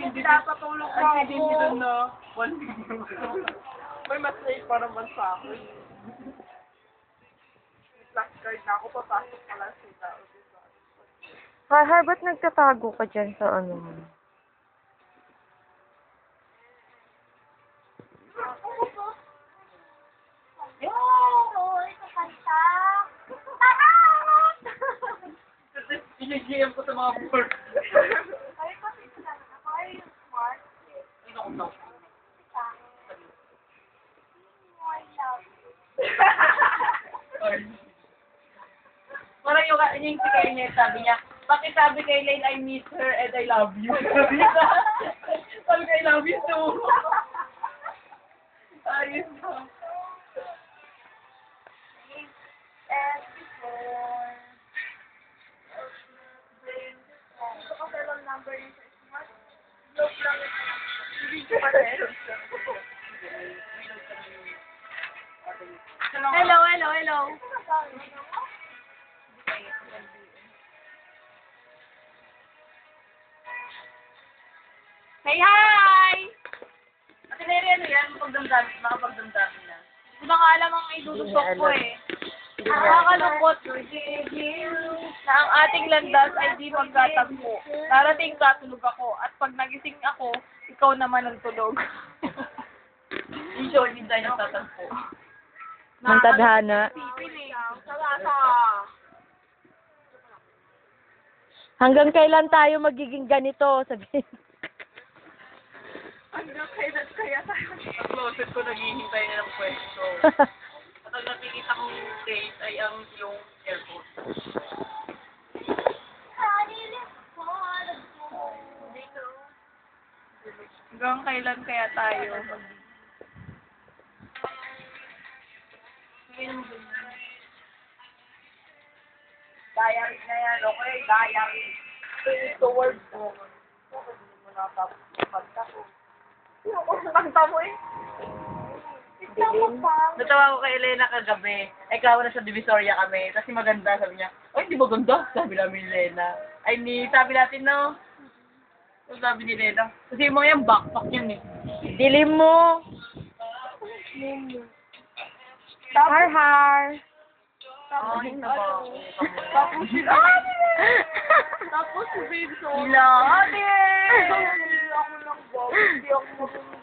hindi napatulog pa ako. Hindi doon na. May mas late pa naman sa akin. Last card na ako, papasok pala sila. Har, ba't nagtatago ka dyan sa ano mo? Pinag-GM ko sa mga board. Parang yung si Kenneth, sabi niya, bakit sabi kay Lane, I miss her and I love you. Sabi niya, sabi ko, I love you too. Ayos ko. Hello, hello, hello. Hey, hi! Ate Mary, ano yan? Makapagdamdamin na. Hindi ba nga alam ang idudusok ko eh. Nakakalungkot na ang ating landas ay di magkatagpo. Darating katulog ako at pag nagising ako, ikaw naman ang tulog. Usually, hindi tayo nagtatagpo. Ng tadhana. Hanggang kailan tayo magiging ganito? Sabihin. Hanggang kailan kaya tayo? Sa closet ko, naghihintay na ng pwesto. At ang nakikita kong date ay ang yung airport. Hanggang kailan kaya tayo? Diary na yan, okay? Diary. Towards mo. Hindi mo nakapagpagta ko. Hindi mo nakapagta mo eh. Natawa ko kay Elena kagabi. Ay, kawa na sa Divisoria kami. Kasi maganda, sabi niya. Ay, hindi maganda. Sabi namin ni Elena. Ay, sabi natin, no? So, sabi ni Elena. Kasi yung mga yung backpack yan eh. Dilim mo. Har, har. Tapos Tapos si Babe, so... Love Ako lang ba? Hindi ako